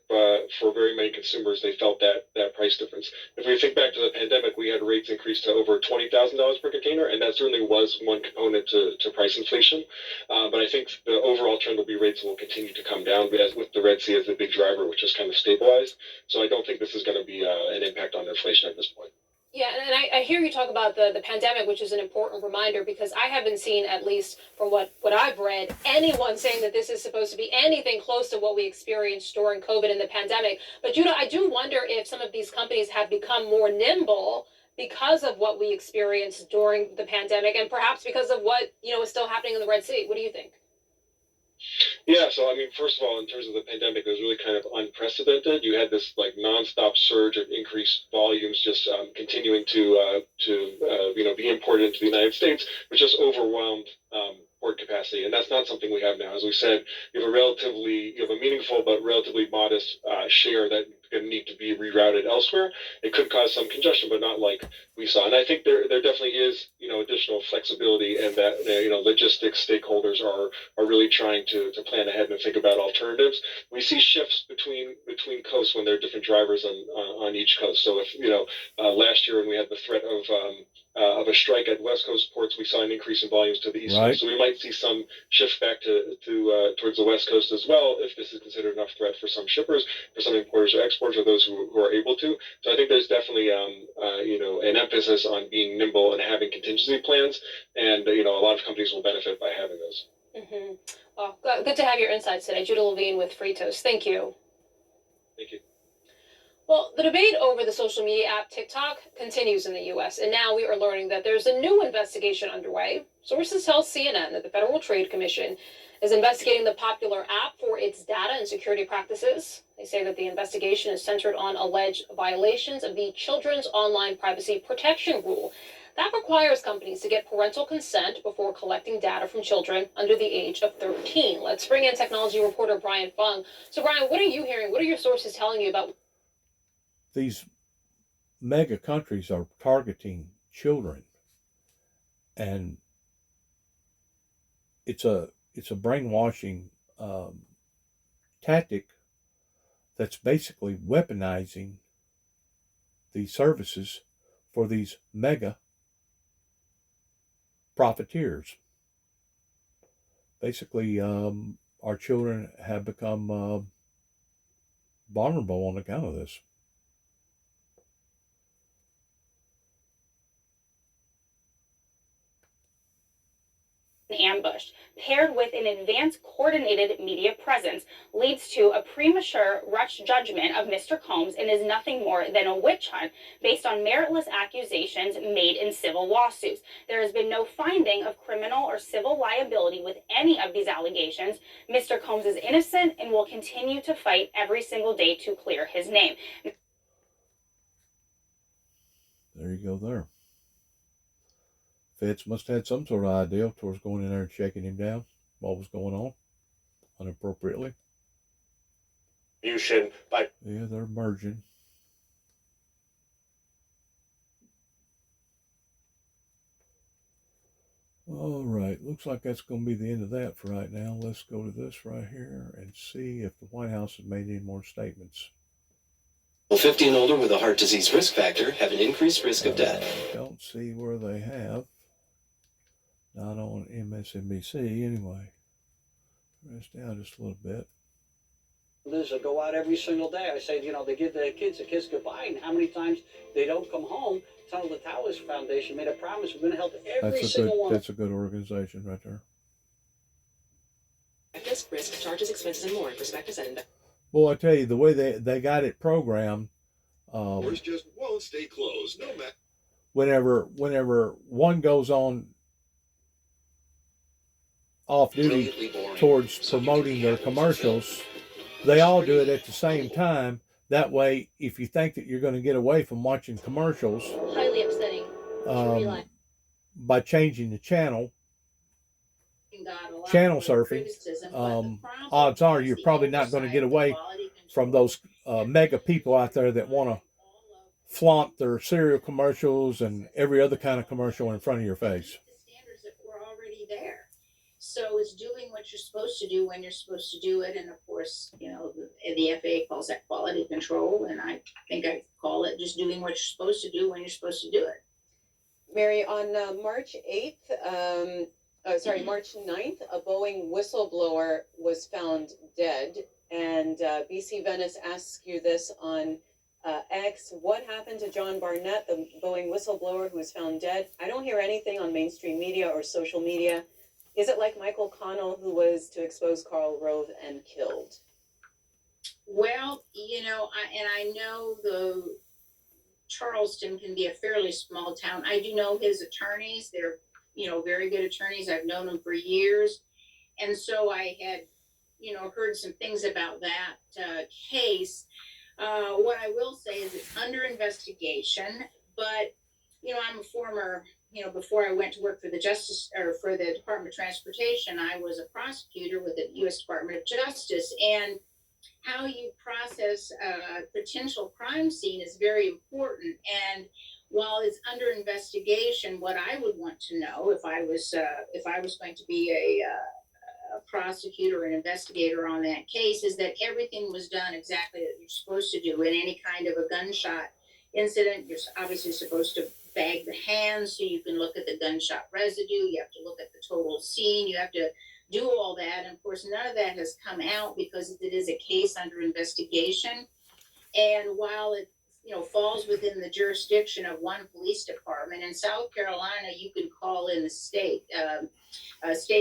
for very many consumers they felt that price difference. If we think back to the pandemic, we had rates increase to over $20,000 per container, and that certainly was one component to price inflation. But I think the overall trend will be rates will continue to come down with the Red Sea as the big driver, which has kind of stabilized. So I don't think this is going to be an impact on inflation at this point. Yeah, and I hear you talk about the pandemic, which is an important reminder, because I haven't seen, at least from what I've read, anyone saying that this is supposed to be anything close to what we experienced during COVID and the pandemic. But Judah, I do wonder if some of these companies have become more nimble because of what we experienced during the pandemic, and perhaps because of what is still happening in the Red Sea. What do you think? Yeah, so I mean, first of all, in terms of the pandemic, it was really kind of unprecedented. You had this like nonstop surge of increased volumes just continuing to be imported into the United States, which just overwhelmed port capacity, and that's not something we have now. As we said, you have a meaningful but relatively modest share that going to need to be rerouted elsewhere. It could cause some congestion, but not like we saw. And I think there definitely is additional flexibility, and that logistics stakeholders are really trying to plan ahead and think about alternatives. We see shifts between coasts when there are different drivers on each coast. So if last year when we had the threat of a strike at West Coast ports, we saw an increase in volumes to the East Coast. So we might see some shift back towards the West Coast as well, if this is considered enough threat for some shippers, for some importers or exporters, or those who are able to. So I think there's definitely an emphasis on being nimble and having contingency plans, and a lot of companies will benefit by having those. Mm-hmm. Well, good to have your insights today. Judah Levine with Freightos. Thank you. Thank you. Well, the debate over the social media app TikTok continues in the U.S., and now we are learning that there's a new investigation underway. Sources tell CNN that the Federal Trade Commission is investigating the popular app for its data and security practices. They say that the investigation is centered on alleged violations of the Children's Online Privacy Protection Rule. That requires companies to get parental consent before collecting data from children under the age of 13. Let's bring in technology reporter Brian Fung. So, Brian, what are you hearing? What are your sources telling you about these mega countries are targeting children, and it's a brainwashing tactic that's basically weaponizing these services for these mega profiteers. Basically, our children have become vulnerable on account of this. An ambush, paired with an advanced coordinated media presence, leads to a premature rush judgment of Mr. Combs and is nothing more than a witch hunt based on meritless accusations made in civil lawsuits. There has been no finding of criminal or civil liability with any of these allegations. Mr. Combs is innocent and will continue to fight every single day to clear his name. There you go there. Feds must have had some sort of idea towards going in there and shaking him down. What was going on inappropriately. By Yeah, they're merging. All right, looks like that's going to be the end of that for right now. Let's go to this right here and see if the White House has made any more statements. Well, 50 and older with a heart disease risk factor have an increased risk of death. Don't see where they have. Not on MSNBC anyway. Press down just a little bit. Liz will go out every single day. I say, they give the kids a kiss goodbye, and how many times they don't come home. Tunnel to Towers Foundation made a promise we're going to help every single one. That's a good organization right there. Risk, charges, expenses, and more. Prospectus and Well, I tell you, the way they got it programmed, Doors just won't stay closed, no matter. Whenever one goes on off duty towards promoting their commercials, they all do it at the same time. That way, if you think that you're going to get away from watching commercials, Highly upsetting. by changing the channel surfing, odds are you're probably not going to get away from those mega people out there that want to flaunt their cereal commercials and every other kind of commercial in front of your face. The standards that were already there. So it's doing what you're supposed to do when you're supposed to do it. And of course, the FAA calls that quality control. And I think I call it just doing what you're supposed to do when you're supposed to do it. Mary, on March 9th, a Boeing whistleblower was found dead. And BC Venice asks you this on X. What happened to John Barnett, the Boeing whistleblower who was found dead? I don't hear anything on mainstream media or social media. Is it like Michael Connell, who was to expose Karl Rove and killed? Well, I know the Charleston can be a fairly small town. I do know his attorneys. They're, very good attorneys. I've known them for years. And so I had, heard some things about that case. What I will say is it's under investigation, but, I'm a former, before I went to work for the Department of Transportation, I was a prosecutor with the U.S. Department of Justice. And how you process a potential crime scene is very important. And while it's under investigation, what I would want to know if I was going to be a prosecutor or an investigator on that case is that everything was done exactly that you're supposed to do. In any kind of a gunshot incident, you're obviously supposed to bag the hands so you can look at the gunshot residue. You have to look at the total scene. You have to do all that. And of course, none of that has come out because it is a case under investigation. And while it falls within the jurisdiction of one police department, in South Carolina, you can call in the state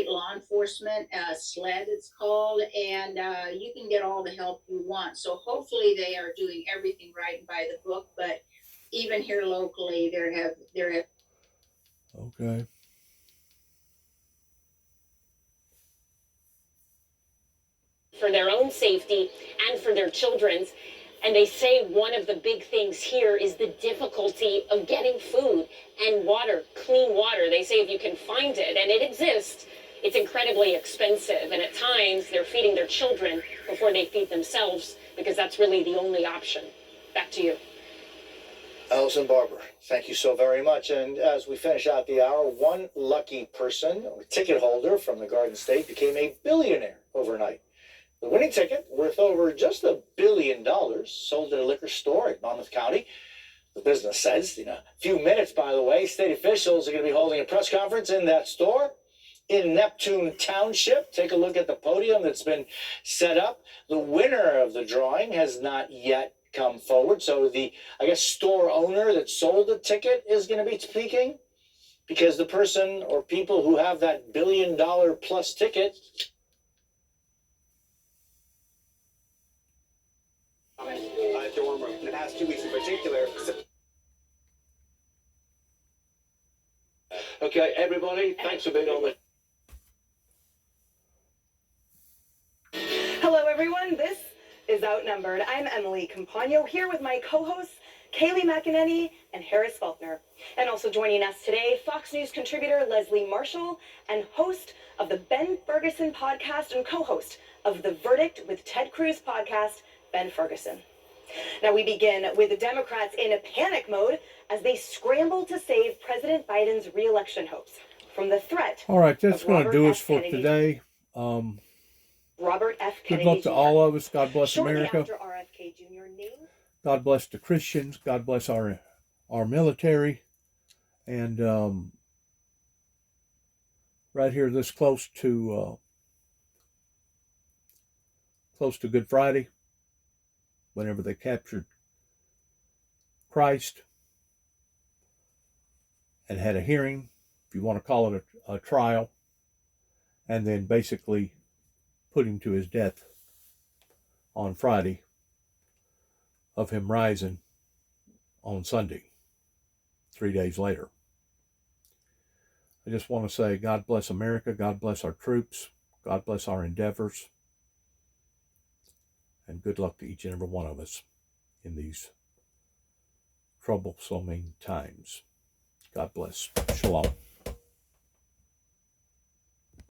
law enforcement, SLED it's called, and you can get all the help you want. So hopefully they are doing everything right and by the book. But even here locally, there have. Okay. For their own safety and for their children's. And they say one of the big things here is the difficulty of getting food and water, clean water. They say if you can find it, and it exists, it's incredibly expensive. And at times they're feeding their children before they feed themselves because that's really the only option. Back to you. Allison Barber, thank you so very much. And as we finish out the hour, one lucky person, a ticket holder from the Garden State, became a billionaire overnight. The winning ticket, worth over just $1 billion, sold at a liquor store in Monmouth County. The business says, in a few minutes, by the way, state officials are going to be holding a press conference in that store in Neptune Township. Take a look at the podium that's been set up. The winner of the drawing has not yet come forward. So the, store owner that sold the ticket is going to be speaking. because the person or people who have that $1 billion plus ticket dorm room in the past 2 weeks in particular. Okay, everybody, thanks for being on the. Hello, everyone. This is Outnumbered. I'm Emily Campagno here with my co-hosts, Kaylee McEnany and Harris Faulkner. And also joining us today, Fox News contributor Leslie Marshall and host of the Ben Ferguson podcast and co-host of the Verdict with Ted Cruz podcast, Ben Ferguson. Now we begin with the Democrats in a panic mode as they scramble to save President Biden's re-election hopes from the threat. All right, that's of going to Robert do F. us for Kennedy. today. Robert F. Good Kennedy luck to Jr. all of us. God bless Shortly America. after RFK Jr. named God bless the Christians. God bless our military. And right here, this close to Good Friday, whenever they captured Christ and had a hearing, if you want to call it a trial, and then basically put him to his death on Friday, of him rising on Sunday, 3 days later. I just want to say God bless America, God bless our troops, God bless our endeavors, and good luck to each and every one of us in these troublesome times. God bless. Shalom.